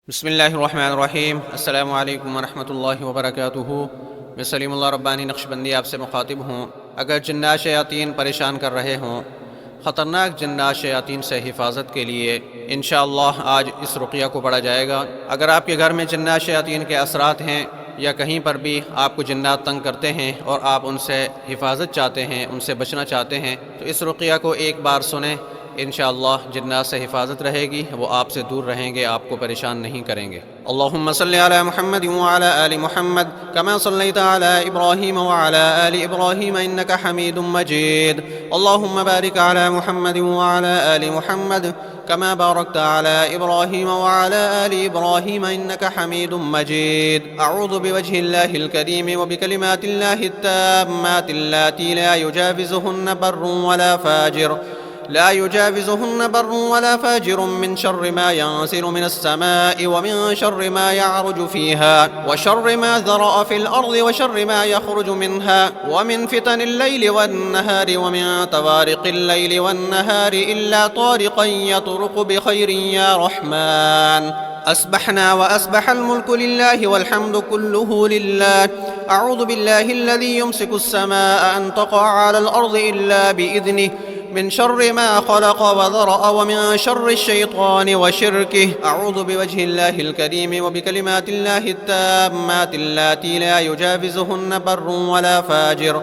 बिस्मिल्लाहिर्रहमानिर्रहीम। अस्सलामु अलैकुम वरहमतुल्लाहि वबरकातुहू। मैं सलीमुल्लाह रब्बानी नक्शबंदी आपसे मुखातिब हूँ। अगर जिन्नात शयातीन परेशान कर रहे हों, ख़तरनाक जिन्नात शयातीन से हिफाजत के लिए इंशाअल्लाह आज इस रुक़िया को पढ़ा जाएगा। अगर आपके घर में जिन्नात शयातीन के असरात हैं या कहीं पर भी आपको जिन्नात तंग करते हैं और आप उनसे हिफाजत चाहते हैं, उनसे बचना चाहते हैं, तो इस रुक़िया को एक बार सुनें। इंशाअल्लाह जिन्नात से हिफाजत रहेगी, वो आपसे दूर रहेंगे, आपको परेशान नहीं करेंगे। अल्लाहुम्मा सल्लि अला मुहम्मद व अला आलि मुहम्मद कमा सल्लैता अला इब्राहीम व अला आलि इब्राहीम इन्नका हमीदुम मजीद। अल्लाहुम्मा बारिक अला मुहम्मद व अला आलि मुहम्मद कमा बारकता अला इब्राहीम व अला आलि इब्राहीम इन्नका हमीदुम मजीद। अऊज़ु बिवजहिल्लाहिल करीम व बिकलिमातिल्लाहित ताम्मातिल्लाती ला युजाविज़ुहुन्ना बर्रुन वला फाजिर ला युजाविज़ुहुन्ना बर्रुन वला फाजिरुन मिन शर्रि मा यंसिलु मिनस समाई व मिन शर्रि मा यअरुजु फीहा व शर्रि मा ज़रअ फिल अर्ज़ि व शर्रि मा यख़रुजु मिन्हा व मिन फितनिल लैलि वन नहारि व मिन तवारिक़िल लैलि वन नहारि इल्ला तारिक़न यतरुक़ु बिख़ैरिन या रहमान। अस्बहना व अस्बहल मुल्कु लिल्लाहि वल हम्दु कुल्लुहु लिल्लाह। अऊज़ु बिल्लाहिल्लज़ी युम्सिकुस समाअ अन तक़अ अलल अर्ज़ि इल्ला बिइज़निहि मिन शर्रि मा ख़लक़ व ज़रअ व मिन शर्रि शैतानि व शिर्किहि। अऊज़ु बिवजहिल्लाहिल करीम व बिकलिमातिल्लाहित ताम्मातिल्लाती ला युजाविज़ुहुन्ना बर्रुन वला फाजिर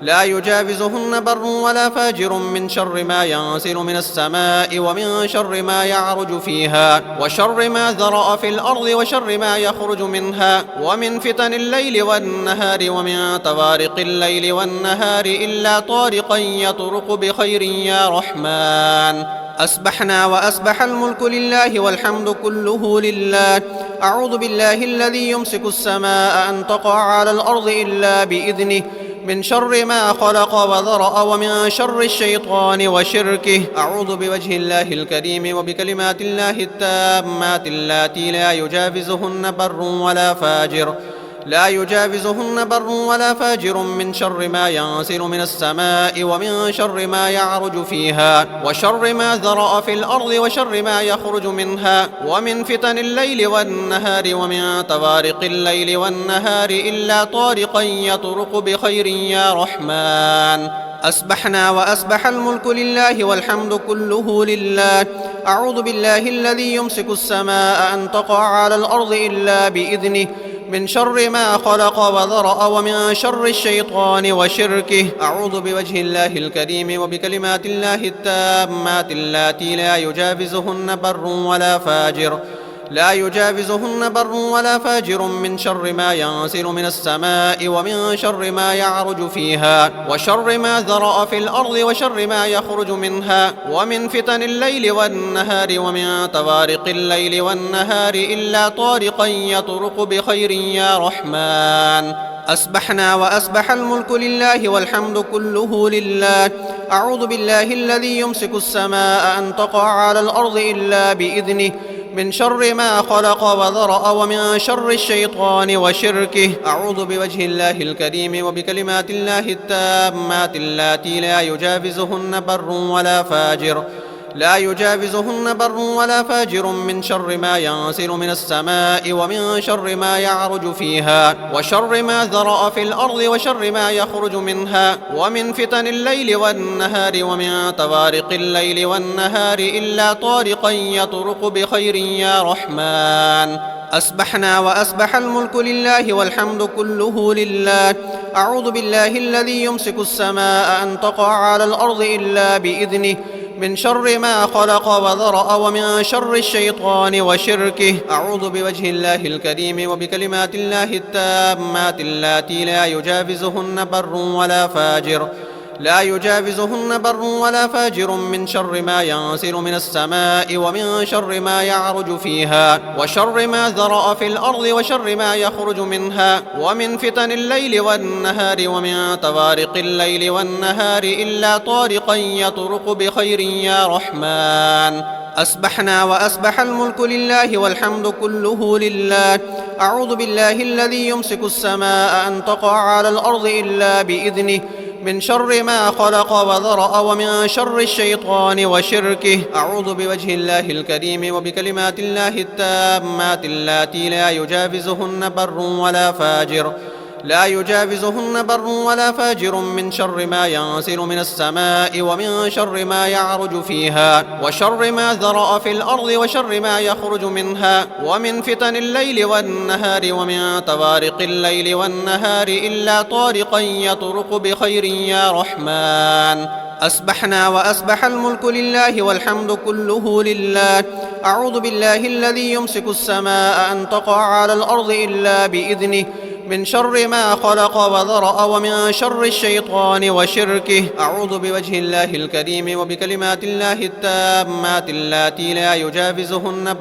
ला युजाविज़ुहुन्ना बर्रुन वला फाजिरुन मिन शर्रि मा यंसिलु मिनस समाई व मिन शर्रि मा यअरुजु फीहा व शर्रि मा ज़रअ फिल अर्ज़ि व शर्रि मा यख़रुजु मिन्हा व मिन फितनिल लैलि वन नहारि व मिन तवारिक़िल लैलि वन नहारि इल्ला तारिक़न यतरुक़ु बिख़ैरिन या रहमान। अस्बहना व अस्बहल मुल्कु लिल्लाहि वल हम्दु कुल्लुहु लिल्लाह। अऊज़ु बिल्लाहिल्लज़ी युम्सिकुस समाअ अन तक़अ अलल अर्ज़ि इल्ला बिइज़निहि मिन शर्रि मा ख़लक़ व ज़रअ व मिन शर्रि शैतानि व शिर्किहि। अऊज़ु बिवजहिल्लाहिल करीम व बिकलिमातिल्लाहित ताम्मातिल्लाती ला युजाविज़ुहुन्ना बर्रुन वला फाजिर ला युजाविज़ुहुन्ना बर्रुन वला फाजिरुन मिन शर्रि मा यंसिलु मिनस समाई व मिन शर्रि मा यअरुजु फीहा व शर्रि मा ज़रअ फिल अर्ज़ि व शर्रि मा यख़रुजु मिन्हा व मिन फितनिल लैलि वन नहारि व मिन तवारिक़िल लैलि वन नहारि इल्ला तारिक़न यतरुक़ु बिख़ैरिन या रहमान। अस्बहना व अस्बहल मुल्कु लिल्लाहि वल हम्दु कुल्लुहु लिल्लाह। अऊज़ु बिल्लाहिल्लज़ी युम्सिकुस समाअ अन तक़अ अलल अर्ज़ि इल्ला बिइज़निहि मिन शर्रि मा ख़लक़ व ज़रअ व मिन शर्रि शैतानि व शिर्किहि। अऊज़ु बिवजहिल्लाहिल करीम व बिकलिमातिल्लाहित ताम्मातिल्लाती ला युजाविज़ुहुन्ना बर्रुन वला फाजिर ला युजाविज़ुहुन्ना बर्रुन वला फाजिरुन मिन शर्रि मा यंसिलु मिनस समाई व मिन शर्रि मा यअरुजु फीहा व शर्रि मा ज़रअ फिल अर्ज़ि व शर्रि मा यख़रुजु मिन्हा व मिन फितनिल लैलि वन नहारि व मिन तवारिक़िल लैलि वन नहारि इल्ला तारिक़न यतरुक़ु बिख़ैरिन या रहमान। अस्बहना व अस्बहल मुल्कु लिल्लाहि वल हम्दु कुल्लुहु लिल्लाह। अऊज़ु बिल्लाहिल्लज़ी युम्सिकुस समाअ अन तक़अ अलल अर्ज़ि इल्ला बिइज़निहि मिन शर्रि मा ख़लक़ व ज़रअ व मिन शर्रि शैतानि व शिर्किहि। अऊज़ु बिवजहिल्लाहिल करीम व बिकलिमातिल्लाहित ताम्मातिल्लाती ला युजाविज़ुहुन्ना बर्रुन वला फाजिर ला युजाविज़ुहुन्ना बर्रुन वला फाजिरुन मिन शर्रि मा यंसिलु मिनस समाई व मिन शर्रि मा यअरुजु फीहा व शर्रि मा ज़रअ फिल अर्ज़ि व शर्रि मा यख़रुजु मिन्हा व मिन फितनिल लैलि वन नहारि व मिन तवारिक़िल लैलि वन नहारि इल्ला तारिक़न यतरुक़ु बिख़ैरिन या रहमान। अस्बहना व अस्बहल मुल्कु लिल्लाहि वल हम्दु कुल्लुहु लिल्लाह। अऊज़ु बिल्लाहिल्लज़ी युम्सिकुस समाअ अन तक़अ अलल अर्ज़ि इल्ला बिइज़निहि मिन शर्रि मा ख़लक़ व ज़रअ व मिन शर्रि शैतानि व शिर्किहि। अऊज़ु बिवजहिल्लाहिल करीम व बिकलिमातिल्लाहित ताम्मातिल्लाती ला युजाविज़ुहुन्ना बर्रुन वला फाजिर ला युजाविज़ुहुन्ना बर्रुन वला फाजिरुन मिन शर्रि मा यंसिलु मिनस समाई व मिन शर्रि मा यअरुजु फीहा व शर्रि मा ज़रअ फिल अर्ज़ि व शर्रि मा यख़रुजु मिन्हा व मिन फितनिल लैलि वन नहारि व मिन तवारिक़िल लैलि वन नहारि इल्ला तारिक़न यतरुक़ु बिख़ैरिन या रहमान। अस्बहना व अस्बहल मुल्कु लिल्लाहि वल हम्दु कुल्लुहु लिल्लाह। अऊज़ु बिल्लाहिल्लज़ी युम्सिकुस समाअ अन तक़अ अलल अर्ज़ि इल्ला बिइज़निहि من شر ما خلق وذرأ ومن شر الشيطان وشركه. أعوذ بوجه الله الكريم وبكلمات الله التامات اللاتي لا يجاوزهن بر ولا فاجر من شر ما ينزل من السماء ومن شر ما يعرج فيها وشر ما ذرأ في الأرض وشر ما يخرج منها ومن فتن الليل والنهار ومن طوارق الليل والنهار إلا طارقا يطرق بخير يا رحمن. أسبحنا وأسبح الملك لله والحمد كله لله. أعوذ بالله الذي يمسك السماء أن تقع على الأرض إلا بإذنه من شر ما خلق وذرأ ومن شر الشيطان وشركه. أعوذ بوجه الله الكريم وبكلمات الله التامات اللاتي لا يجاوزهن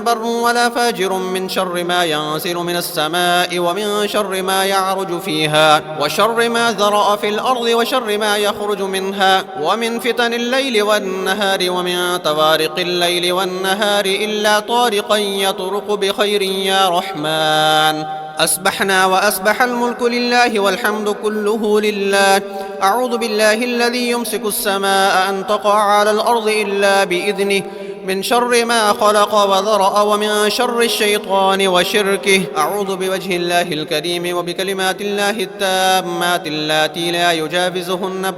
بر ولا فاجر من شر ما ينزل من السماء ومن شر ما يعرج فيها وشر ما ذرأ في الأرض وشر ما يخرج منها ومن فتن الليل والنهار ومن طوارق الليل والنهار إلا طارقا يطرق بخير يا رحمن. أسبحنا وأسبح الملك لله والحمد كله لله. أعوذ بالله الذي يمسك السماء أن تقع على الأرض إلا بإذنه من شر ما خلق وذرأ ومن شر الشيطان وشركه. أعوذ بوجه الله الكريم وبكلمات الله التامات اللاتي لا يجاوزهن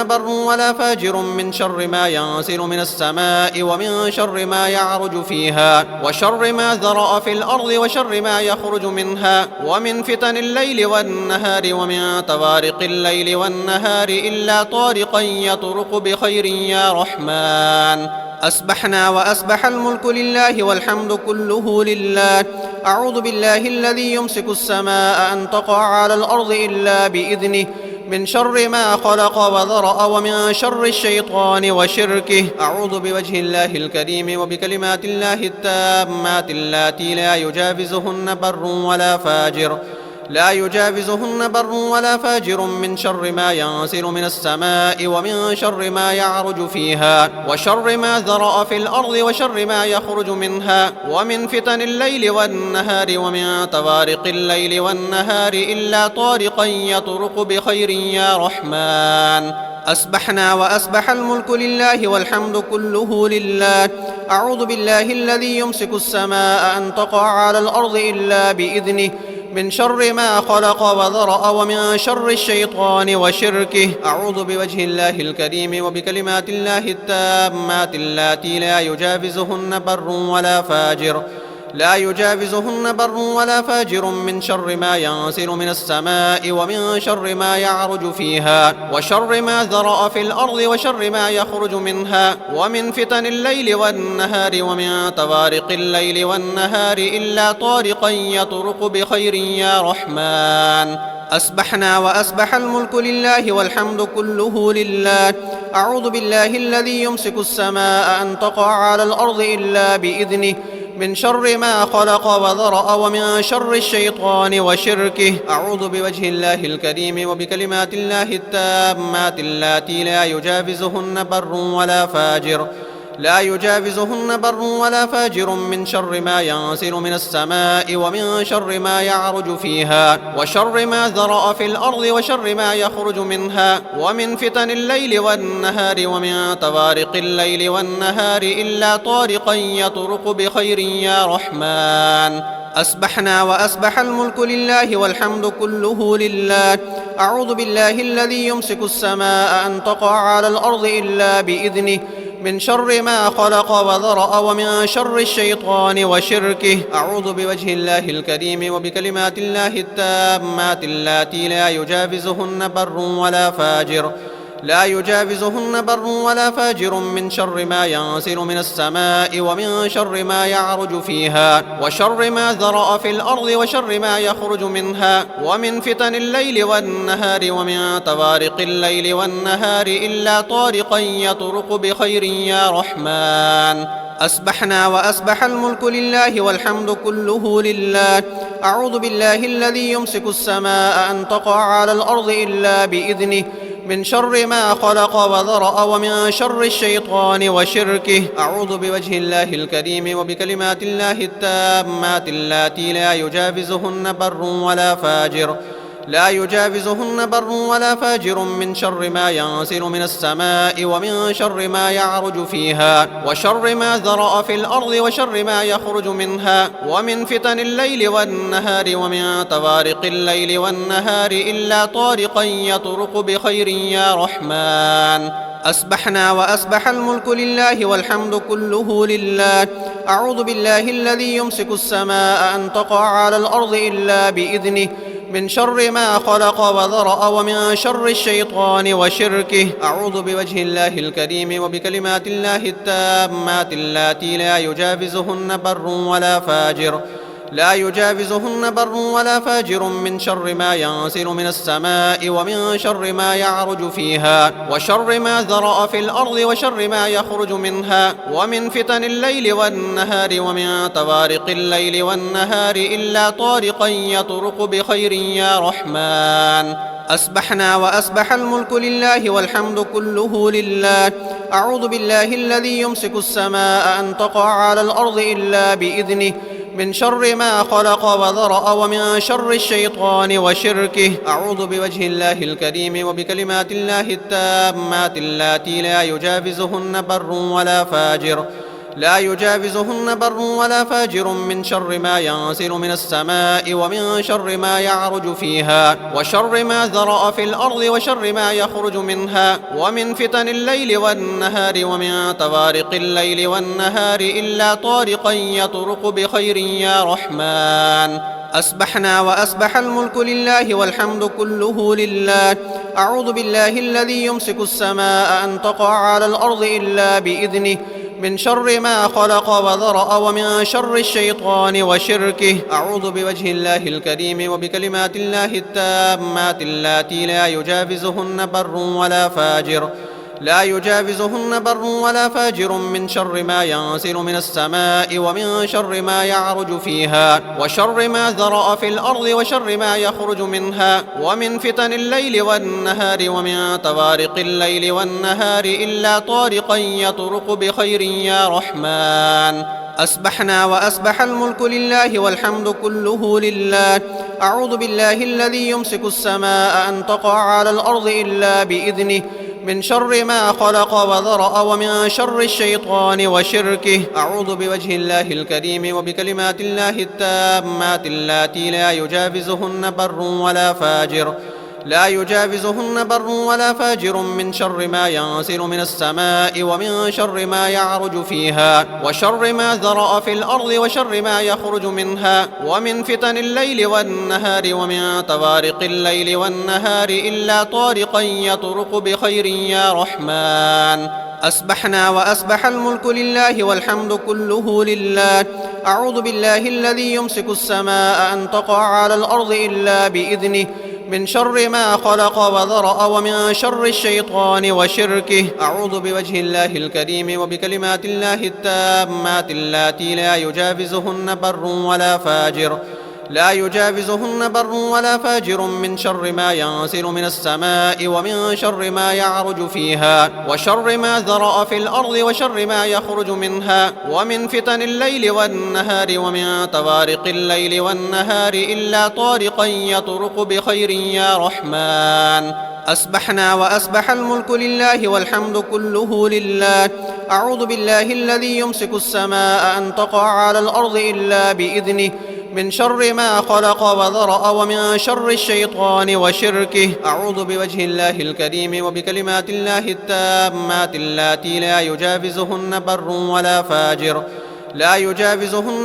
بر ولا فاجر من شر ما ينزل من السماء ومن شر ما يعرج فيها وشر ما ذرأ في الأرض وشر ما يخرج منها ومن فتن الليل والنهار ومن طوارق الليل والنهار إلا طارقا يطرق بخير يا رحمن. أسبحنا وأسبح الملك لله والحمد كله لله. أعوذ بالله الذي يمسك السماء أن تقع على الأرض إلا بإذنه من شر ما خلق وذرأ ومن شر الشيطان وشركه. أعوذ بوجه الله الكريم وبكلمات الله التامات اللاتي لا يجاوزهن بر ولا فاجر من شر ما ينزل من السماء ومن شر ما يعرج فيها وشر ما ذرأ في الأرض وشر ما يخرج منها ومن فتن الليل والنهار ومن طوارق الليل والنهار إلا طارقا يطرق بخير يا رحمن. أسبحنا وأسبح الملك لله والحمد كله لله. أعوذ بالله الذي يمسك السماء أن تقع على الأرض إلا بإذنه من شر ما خلق وذرأ ومن شر الشيطان وشركه. أعوذ بوجه الله الكريم وبكلمات الله التامات اللاتي لا يجاوزهن بر ولا فاجر من شر ما ينزل من السماء ومن شر ما يعرج فيها وشر ما ذرأ في الأرض وشر ما يخرج منها ومن فتن الليل والنهار ومن طوارق الليل والنهار إلا طارقا يطرق بخير يا رحمن. أسبحنا وأسبح الملك لله والحمد كله لله. أعوذ بالله الذي يمسك السماء أن تقع على الأرض إلا بإذنه من شر ما خلق وذرأ ومن شر الشيطان وشركه. أعوذ بوجه الله الكريم وبكلمات الله التامات اللاتي لا يجاوزهن بر ولا فاجر من شر ما ينزل من السماء ومن شر ما يعرج فيها وشر ما ذرأ في الأرض وشر ما يخرج منها ومن فتن الليل والنهار ومن طوارق الليل والنهار إلا طارقا يطرق بخير يا رحمن. أسبحنا وأسبح الملك لله والحمد كله لله. أعوذ بالله الذي يمسك السماء أن تقع على الأرض إلا بإذنه من شر ما خلق وذرأ ومن شر الشيطان وشركه. أعوذ بوجه الله الكريم وبكلمات الله التامات اللاتي لا يجاوزهن بر ولا فاجر من شر ما ينزل من السماء ومن شر ما يعرج فيها وشر ما ذرأ في الأرض وشر ما يخرج منها ومن فتن الليل والنهار ومن طوارق الليل والنهار إلا طارقا يطرق بخير يا رحمن. أسبحنا وأسبح الملك لله والحمد كله لله. أعوذ بالله الذي يمسك السماء أن تقع على الأرض إلا بإذنه من شر ما خلق وذرأ ومن شر الشيطان وشركه. أعوذ بوجه الله الكريم وبكلمات الله التامات اللاتي لا يجاوزهن بر ولا فاجر من شر ما ينزل من السماء ومن شر ما يعرج فيها وشر ما ذرأ في الأرض وشر ما يخرج منها ومن فتن الليل والنهار ومن طوارق الليل والنهار إلا طارقا يطرق بخير يا رحمن. أسبحنا وأسبح الملك لله والحمد كله لله. أعوذ بالله الذي يمسك السماء أن تقع على الأرض إلا بإذنه من شر ما خلق وذرأ ومن شر الشيطان وشركه. أعوذ بوجه الله الكريم وبكلمات الله التامات اللاتي لا يجاوزهن بر ولا فاجر من شر ما ينزل من السماء ومن شر ما يعرج فيها وشر ما ذرأ في الأرض وشر ما يخرج منها ومن فتن الليل والنهار ومن طوارق الليل والنهار إلا طارقا يطرق بخير يا رحمن. أسبحنا وأسبح الملك لله والحمد كله لله. أعوذ بالله الذي يمسك السماء أن تقع على الأرض إلا بإذنه من شر ما خلق وذرأ ومن شر الشيطان وشركه. أعوذ بوجه الله الكريم وبكلمات الله التامات اللاتي لا يجاوزهن بر ولا فاجر من شر ما ينزل من السماء ومن شر ما يعرج فيها وشر ما ذرأ في الأرض وشر ما يخرج منها ومن فتن الليل والنهار ومن طوارق الليل والنهار إلا طارقا يطرق بخير يا رحمن. أسبحنا وأسبح الملك لله والحمد كله لله. أعوذ بالله الذي يمسك السماء أن تقع على الأرض إلا بإذنه من شر ما خلق وذرأ ومن شر الشيطان وشركه. أعوذ بوجه الله الكريم وبكلمات الله التامات اللاتي لا يجاوزهن بر ولا فاجر من شر ما ينزل من السماء ومن شر ما يعرج فيها وشر ما ذرأ في الأرض وشر ما يخرج منها ومن فتن الليل والنهار ومن طوارق الليل والنهار إلا طارقا يطرق بخير يا رحمن. أسبحنا وأسبح الملك لله والحمد كله لله. أعوذ بالله الذي يمسك السماء أن تقع على الأرض إلا بإذنه من شر ما خلق وذرأ ومن شر الشيطان وشركه. أعوذ بوجه الله الكريم وبكلمات الله التامات اللاتي لا يجاوزهن بر ولا فاجر من شر ما ينزل من السماء ومن شر ما يعرج فيها وشر ما ذرأ في الأرض وشر ما يخرج منها ومن فتن الليل والنهار ومن طوارق الليل والنهار إلا طارقا يطرق بخير يا رحمن. أسبحنا وأسبح الملك لله والحمد كله لله. أعوذ بالله الذي يمسك السماء أن تقع على الأرض إلا بإذنه من شر ما خلق وذرأ ومن شر الشيطان وشركه. أعوذ بوجه الله الكريم وبكلمات الله التامات اللاتي لا يجاوزهن بر ولا فاجر من شر ما ينزل من السماء ومن شر ما يعرج فيها وشر ما ذرأ في الأرض وشر ما يخرج منها ومن فتن الليل والنهار ومن طوارق الليل والنهار إلا طارقا يطرق بخير يا رحمن. أسبحنا وأسبح الملك لله والحمد كله لله. أعوذ بالله الذي يمسك السماء أن تقع على الأرض إلا بإذنه من شر ما خلق وذرأ ومن شر الشيطان وشركه. أعوذ بوجه الله الكريم وبكلمات الله التامات اللاتي لا يجاوزهن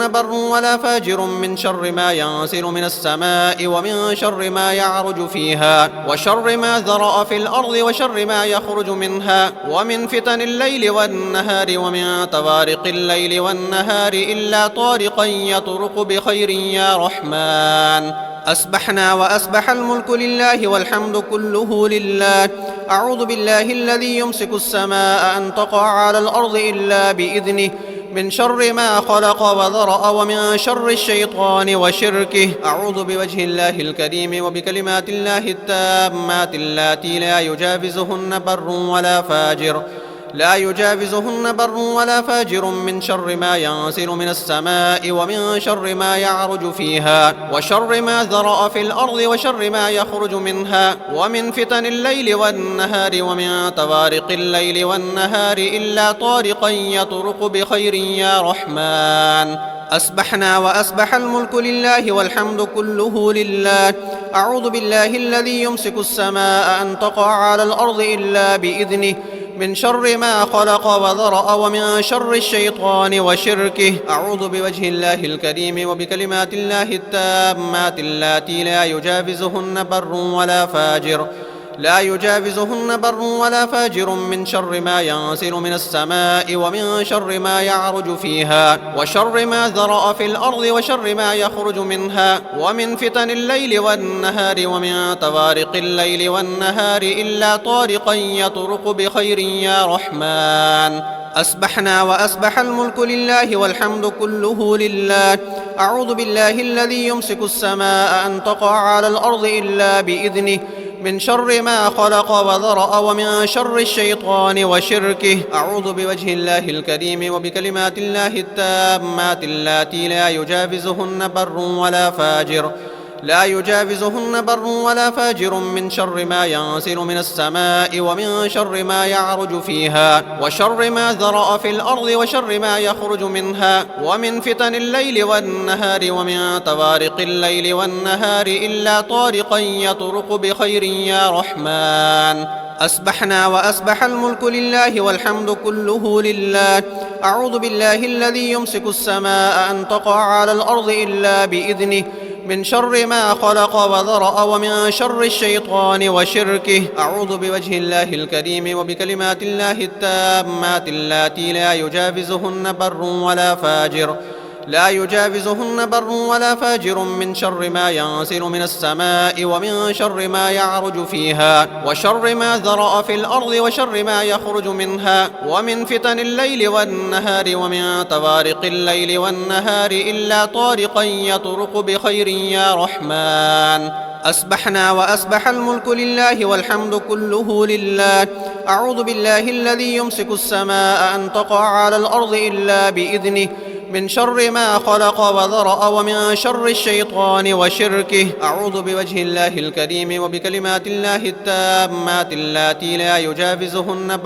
بر ولا فاجر من شر ما ينزل من السماء ومن شر ما يعرج فيها وشر ما ذرأ في الأرض وشر ما يخرج منها ومن فتن الليل والنهار ومن طوارق الليل والنهار إلا طارقا يطرق بخير يا رحمن. أسبحنا وأسبح الملك لله والحمد كله لله. أعوذ بالله الذي يمسك السماء أن تقع على الأرض إلا بإذنه من شر ما خلق وذرأ ومن شر الشيطان وشركه. أعوذ بوجه الله الكريم وبكلمات الله التامات اللاتي لا يجاوزهن بر ولا فاجر من شر ما ينزل من السماء ومن شر ما يعرج فيها وشر ما ذرأ في الأرض وشر ما يخرج منها ومن فتن الليل والنهار ومن طوارق الليل والنهار إلا طارقا يطرق بخير يا رحمن. أسبحنا وأسبح الملك لله والحمد كله لله. أعوذ بالله الذي يمسك السماء أن تقع على الأرض إلا بإذنه من شر ما خلق وذرأ ومن شر الشيطان وشركه. أعوذ بوجه الله الكريم وبكلمات الله التامات اللاتي لا يجاوزهن بر ولا فاجر من شر ما ينزل من السماء ومن شر ما يعرج فيها وشر ما ذرأ في الأرض وشر ما يخرج منها ومن فتن الليل والنهار ومن طوارق الليل والنهار إلا طارقا يطرق بخير يا رحمن. أسبحنا وأسبح الملك لله والحمد كله لله. أعوذ بالله الذي يمسك السماء أن تقع على الأرض إلا بإذنه من شر ما خلق وذرأ ومن شر الشيطان وشركه. أعوذ بوجه الله الكريم وبكلمات الله التامات اللاتي لا يجاوزهن بر ولا فاجر من شر ما ينزل من السماء ومن شر ما يعرج فيها وشر ما ذرأ في الأرض وشر ما يخرج منها ومن فتن الليل والنهار ومن طوارق الليل والنهار إلا طارقا يطرق بخير يا رحمن. أسبحنا وأسبح الملك لله والحمد كله لله. أعوذ بالله الذي يمسك السماء أن تقع على الأرض إلا بإذنه من شر ما خلق وذرأ ومن شر الشيطان وشركه. أعوذ بوجه الله الكريم وبكلمات الله التامات اللاتي لا يجاوزهن بر ولا فاجر من شر ما ينزل من السماء ومن شر ما يعرج فيها وشر ما ذرأ في الأرض وشر ما يخرج منها ومن فتن الليل والنهار ومن طوارق الليل والنهار إلا طارقا يطرق بخير يا رحمن. أسبحنا وأسبح الملك لله والحمد كله لله. أعوذ بالله الذي يمسك السماء أن تقع على الأرض إلا بإذنه من شر ما خلق وذرأ ومن شر الشيطان وشركه. أعوذ بوجه الله الكريم وبكلمات الله التامات اللاتي لا يجاوزهن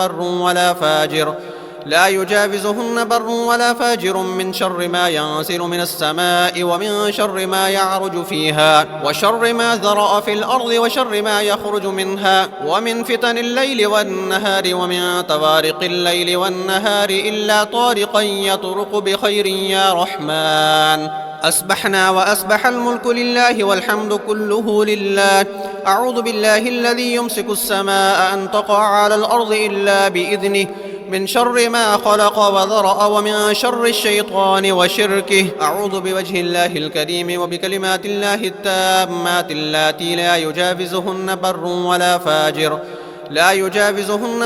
بر ولا فاجر من شر ما ينزل من السماء ومن شر ما يعرج فيها وشر ما ذرأ في الأرض وشر ما يخرج منها ومن فتن الليل والنهار ومن طوارق الليل والنهار إلا طارقا يطرق بخير يا رحمن. أسبحنا وأسبح الملك لله والحمد كله لله. أعوذ بالله الذي يمسك السماء أن تقع على الأرض إلا بإذنه من شر ما خلق وذرأ ومن شر الشيطان وشركه. أعوذ بوجه الله الكريم وبكلمات الله التامات اللاتي لا يجاوزهن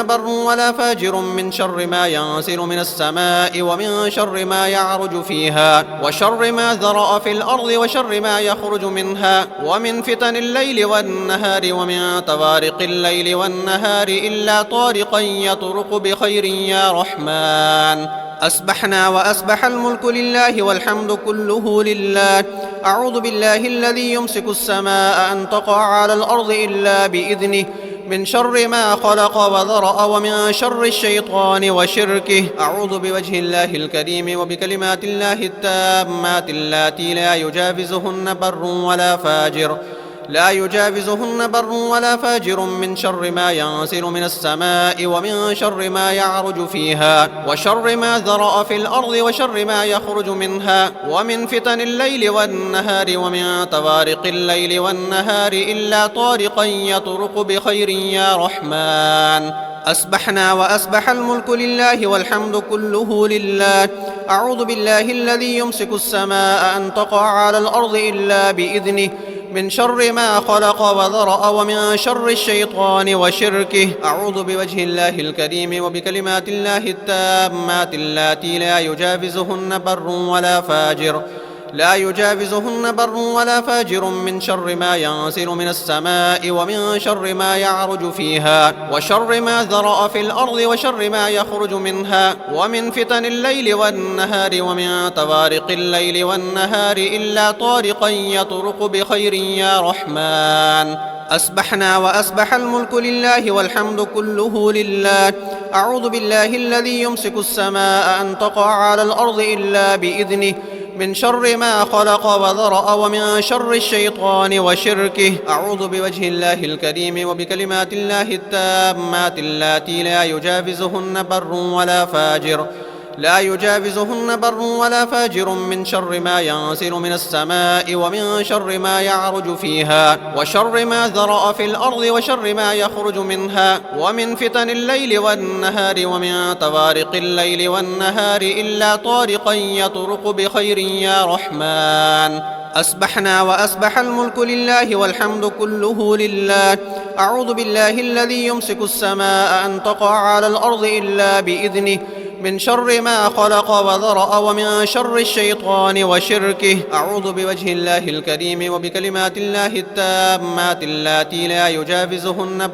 بر ولا فاجر من شر ما ينزل من السماء ومن شر ما يعرج فيها وشر ما ذرأ في الأرض وشر ما يخرج منها ومن فتن الليل والنهار ومن طوارق الليل والنهار إلا طارقا يطرق بخير يا رحمن. أسبحنا وأسبح الملك لله والحمد كله لله. أعوذ بالله الذي يمسك السماء أن تقع على الأرض إلا بإذنه من شر ما خلق وذرأ ومن شر الشيطان وشركه. أعوذ بوجه الله الكريم وبكلمات الله التامات اللاتي لا يجاوزهن بر ولا فاجر من شر ما ينزل من السماء ومن شر ما يعرج فيها وشر ما ذرأ في الأرض وشر ما يخرج منها ومن فتن الليل والنهار ومن طوارق الليل والنهار إلا طارقا يطرق بخير يا رحمن. أسبحنا وأسبح الملك لله والحمد كله لله. أعوذ بالله الذي يمسك السماء أن تقع على الأرض إلا بإذنه من شر ما خلق وذرأ ومن شر الشيطان وشركه. أعوذ بوجه الله الكريم وبكلمات الله التامات اللاتي لا يجاوزهن بر ولا فاجر من شر ما ينزل من السماء ومن شر ما يعرج فيها وشر ما ذرأ في الأرض وشر ما يخرج منها ومن فتن الليل والنهار ومن طوارق الليل والنهار إلا طارقا يطرق بخير يا رحمن. أسبحنا وأسبح الملك لله والحمد كله لله. أعوذ بالله الذي يمسك السماء أن تقع على الأرض إلا بإذنه من شر ما خلق وذرأ ومن شر الشيطان وشركه. أعوذ بوجه الله الكريم وبكلمات الله التامات اللاتي لا يجاوزهن بر ولا فاجر من شر ما ينزل من السماء ومن شر ما يعرج فيها وشر ما ذرأ في الأرض وشر ما يخرج منها ومن فتن الليل والنهار ومن طوارق الليل والنهار إلا طارقا يطرق بخير يا رحمن. أسبحنا وأسبح الملك لله والحمد كله لله. أعوذ بالله الذي يمسك السماء أن تقع على الأرض إلا بإذنه من شر ما خلق وذرأ ومن شر الشيطان وشركه. أعوذ بوجه الله الكريم وبكلمات الله التامات اللاتي لا يجاوزهن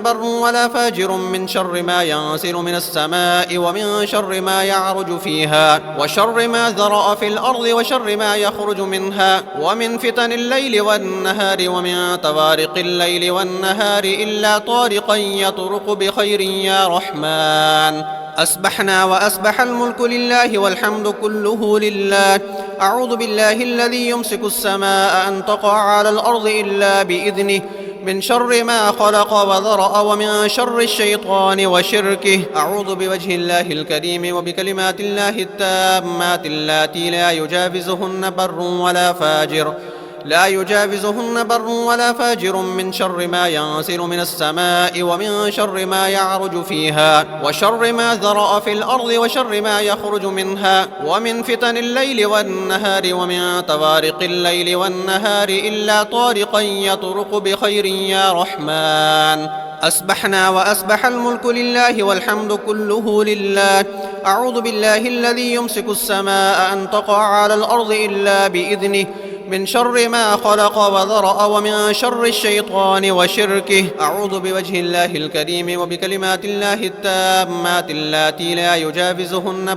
بر ولا فاجر من شر ما ينزل من السماء ومن شر ما يعرج فيها وشر ما ذرأ في الأرض وشر ما يخرج منها ومن فتن الليل والنهار ومن طوارق الليل والنهار إلا طارقا يطرق بخير يا رحمن. أسبحنا وأسبح الملك لله والحمد كله لله. أعوذ بالله الذي يمسك السماء أن تقع على الأرض إلا بإذنه من شر ما خلق وذرأ ومن شر الشيطان وشركه. أعوذ بوجه الله الكريم وبكلمات الله التامات اللاتي لا يجاوزهن بر ولا فاجر من شر ما ينزل من السماء ومن شر ما يعرج فيها وشر ما ذرأ في الأرض وشر ما يخرج منها ومن فتن الليل والنهار ومن طوارق الليل والنهار إلا طارقا يطرق بخير يا رحمن. أسبحنا وأسبح الملك لله والحمد كله لله. أعوذ بالله الذي يمسك السماء أن تقع على الأرض إلا بإذنه من شر ما خلق وذرأ ومن شر الشيطان وشركه. أعوذ بوجه الله الكريم وبكلمات الله التامات اللاتي لا يجاوزهن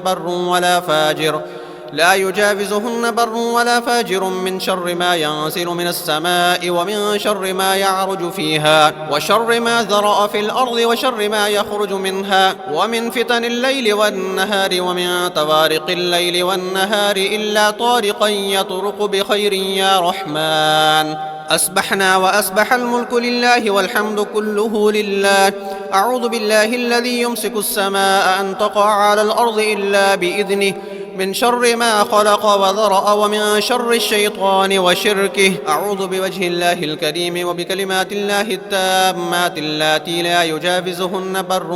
بر ولا فاجر من شر ما ينزل من السماء ومن شر ما يعرج فيها وشر ما ذرأ في الأرض وشر ما يخرج منها ومن فتن الليل والنهار ومن طوارق الليل والنهار إلا طارقا يطرق بخير يا رحمن. أسبحنا وأسبح الملك لله والحمد كله لله. أعوذ بالله الذي يمسك السماء أن تقع على الأرض إلا بإذنه من شر ما خلق وذرأ ومن شر الشيطان وشركه. أعوذ بوجه الله الكريم وبكلمات الله التامات اللاتي لا يجاوزهن بر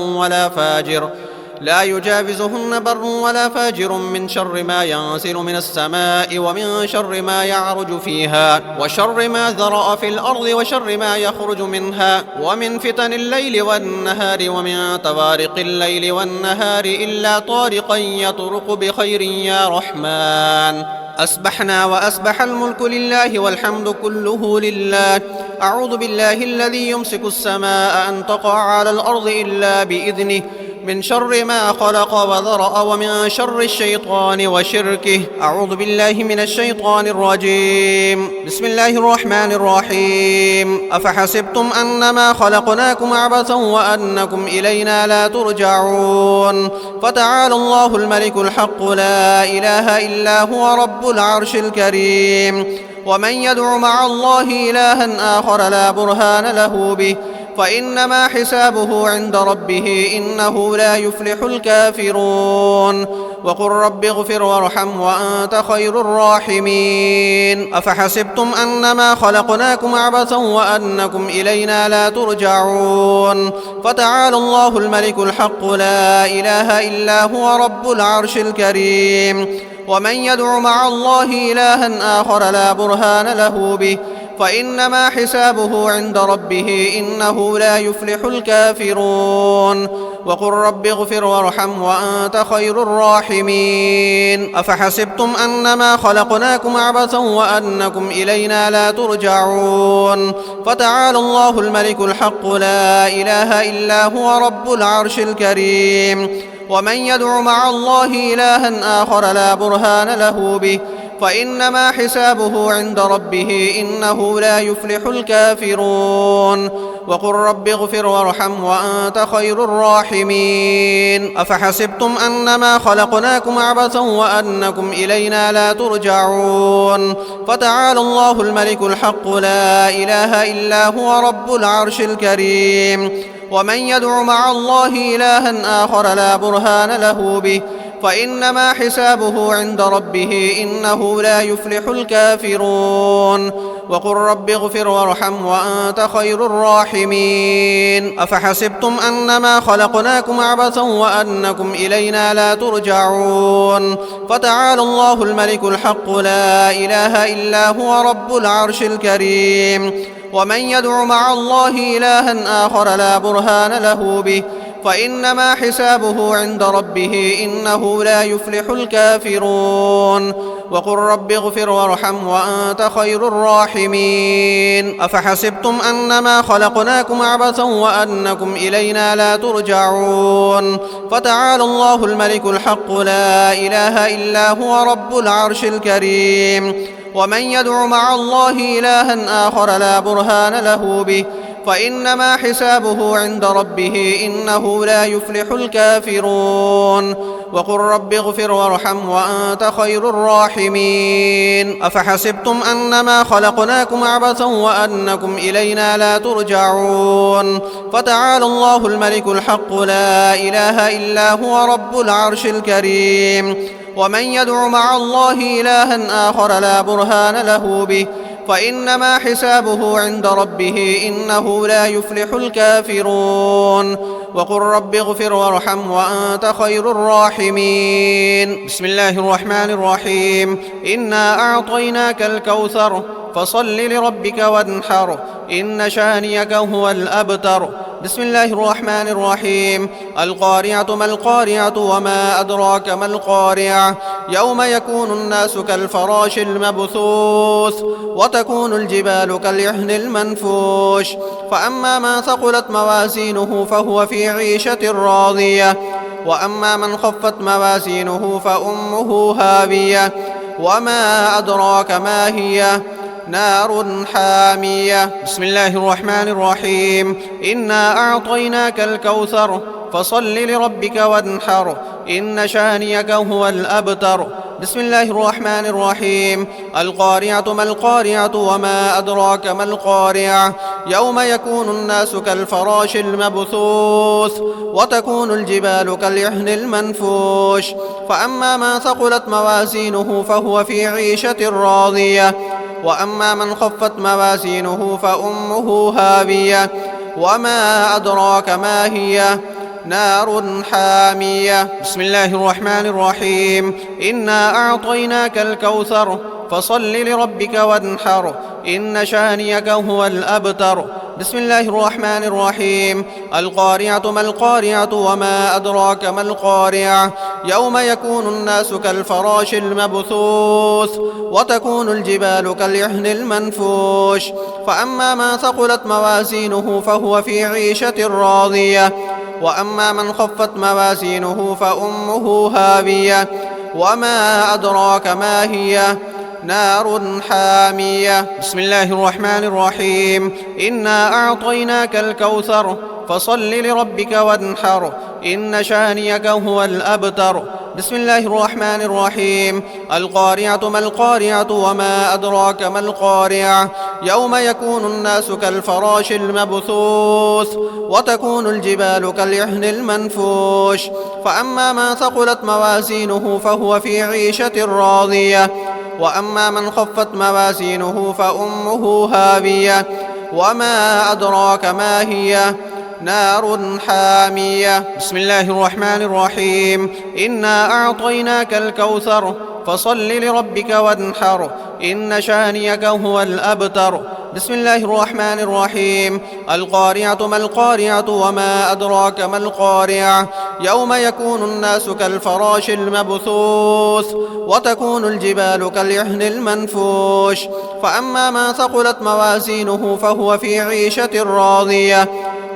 ولا فاجر من شر ما ينزل من السماء ومن شر ما يعرج فيها وشر ما ذرأ في الأرض وشر ما يخرج منها ومن فتن الليل والنهار ومن طوارق الليل والنهار إلا طارقا يطرق بخير يا رحمن. أسبحنا وأسبح الملك لله والحمد كله لله. أعوذ بالله الذي يمسك السماء أن تقع على الأرض إلا بإذنه من شر ما خلق وذرأ ومن شر الشيطان وشركه. أعوذ بالله من الشيطان الرجيم. بسم الله الرحمن الرحيم. أفحسبتم أنما خلقناكم عبثا وأنكم إلينا لا ترجعون. فتعالى الله الملك الحق لا إله إلا هو رب العرش الكريم. ومن يدع مع الله إلها آخر لا برهان له به فإنما حسابه عند ربه إنه لا يفلح الكافرون. وقل رب اغفر وارحم وأنت خير الراحمين. أفحسبتم أنما خلقناكم عبثا وأنكم إلينا لا ترجعون. فتعالى الله الملك الحق لا إله إلا هو رب العرش الكريم. ومن يدع مع الله إلها آخر لا برهان له به فإنما حسابه عند ربه إنه لا يفلح الكافرون وقل رب اغفر وارحم وأنت خير الراحمين أفحسبتم أنما خلقناكم عبثا وأنكم إلينا لا ترجعون فتعالى الله الملك الحق لا إله إلا هو رب العرش الكريم ومن يدع مع الله إلها آخر لا برهان له به فإنما حسابه عند ربه إنه لا يفلح الكافرون وقل رب اغفر وارحم وأنت خير الراحمين أفحسبتم أنما خلقناكم عبثا وأنكم إلينا لا ترجعون فتعالى الله الملك الحق لا إله إلا هو رب العرش الكريم ومن يدع مع الله إلها آخر لا برهان له به فإنما حسابه عند ربه إنه لا يفلح الكافرون وقل رب اغفر وارحم وأنت خير الراحمين أفحسبتم أنما خلقناكم عبثا وأنكم إلينا لا ترجعون فتعالى الله الملك الحق لا إله إلا هو رب العرش الكريم ومن يدع مع الله إلها آخر لا برهان له به فإنما حسابه عند ربه إنه لا يفلح الكافرون وقل رب اغفر وارحم وأنت خير الراحمين أفحسبتم أنما خلقناكم عبثا وأنكم إلينا لا ترجعون فتعالى الله الملك الحق لا إله إلا هو رب العرش الكريم ومن يدع مع الله إلها آخر لا برهان له به فإنما حسابه عند ربه إنه لا يفلح الكافرون وقل رب اغفر وارحم وأنت خير الراحمين أفحسبتم أنما خلقناكم عبثا وأنكم إلينا لا ترجعون فتعالى الله الملك الحق لا إله إلا هو رب العرش الكريم ومن يدع مع الله إلها آخر لا برهان له به فإنما حسابه عند ربه إنه لا يفلح الكافرون وقل رب اغفر وارحم وأنت خير الراحمين بسم الله الرحمن الرحيم إنا أعطيناك الكوثر فصل لربك وانحر إن شانيك هو الأبتر بسم الله الرحمن الرحيم القارعة ما القارعة وما أدراك ما القارعة يوم يكون الناس كالفراش المبثوث وتكون الجبال كالعهن المنفوش فأما من ثقلت موازينه فهو في عيشة راضية وأما من خفت موازينه فأمه هاوية وما أدراك ما هي نار حامية بسم الله الرحمن الرحيم إنا أعطيناك الكوثر فصل لربك وانحر إن شانيك هو الأبتر بسم الله الرحمن الرحيم القارعة ما القارعة وما أدراك ما القارعة يوم يكون الناس كالفراش المبثوث وتكون الجبال كالعهن المنفوش فأما من ثقلت موازينه فهو في عيشة راضية وأما من خفت موازينه فأمه هاوية وما أدراك ما هي نار حامية بسم الله الرحمن الرحيم إنا أعطيناك الكوثر فصل لربك وانحر إن شانيك هو الأبتر بسم الله الرحمن الرحيم القارعة ما القارعة وما أدراك ما القارعة يوم يكون الناس كالفراش المبثوث وتكون الجبال كالعهن المنفوش فأما من ثقلت موازينه فهو في عيشة راضية وأما من خفت موازينه فأمه هاوية وما أدراك ما هي نار حامية بسم الله الرحمن الرحيم إنا أعطيناك الكوثر فصل لربك وانحر إن شانيك هو الأبتر بسم الله الرحمن الرحيم القارعة ما القارعة وما أدراك ما القارعة يوم يكون الناس كالفراش المبثوث وتكون الجبال كالعهن المنفوش فأما من ثقلت موازينه فهو في عيشة راضية وأما من خفت موازينه فأمه هاوية وما أدراك ما هي نار حامية بسم الله الرحمن الرحيم إنا أعطيناك الكوثر فصل لربك وانحر إن شانيك هو الأبتر. بسم الله الرحمن الرحيم. القارعة ما القارعة وما أدراك ما القارعة يوم يكون الناس كالفراش المبثوث وتكون الجبال كالعهن المنفوش. فأما من ثقلت موازينه فهو في عيشة راضية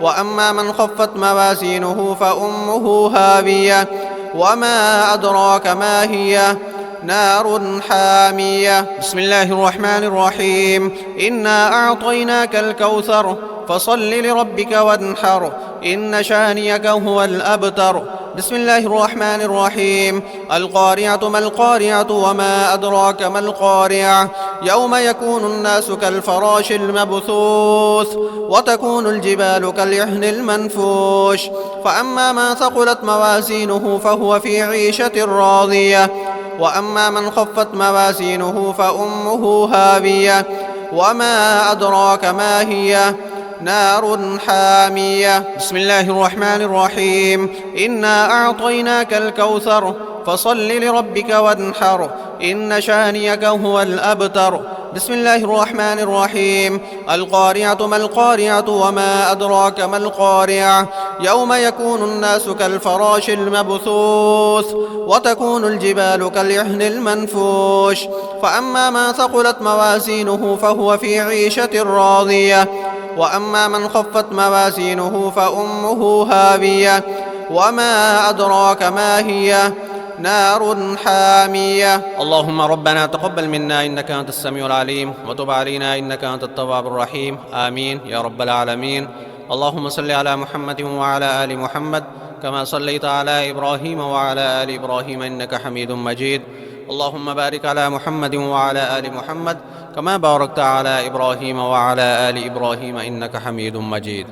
وأما من خفت موازينه فأمه هاوية وما أدراك ما هي نار حامية. بسم الله الرحمن الرحيم. إنا أعطيناك الكوثر فصل لربك وانحر إن شانيك هو الأبتر. بسم الله الرحمن الرحيم. القارعة ما القارعة وما أدراك ما القارعة يوم يكون الناس كالفراش المبثوث وتكون الجبال كالعهن المنفوش. فأما من ثقلت موازينه فهو في عيشة راضية وأما من خفت موازينه فأمه هاوية وما أدراك ما هي نار حامية. بسم الله الرحمن الرحيم. إنا أعطيناك الكوثر فصل لربك وانحر إن شانيك هو الأبتر. بسم الله الرحمن الرحيم. القارعة ما القارعة وما أدراك ما القارعة يوم يكون الناس كالفراش المبثوث وتكون الجبال كالعهن المنفوش. فأما من ثقلت موازينه فهو في عيشة راضية وأما من خفت موازينه فأمه هاوية وما أدراك ما هي نار حامية. اللهم ربنا تقبل منا إنك أنت السميع العليم وتب علينا إنك أنت التواب الرحيم. آمين يا رب العالمين. اللهم صل على محمد وعلى آل محمد كما صليت على إبراهيم وعلى آل إبراهيم إنك حميد مجيد. اللهم بارك على محمد وعلى آل محمد كما باركت على إبراهيم وعلى آل إبراهيم إنك حميد مجيد.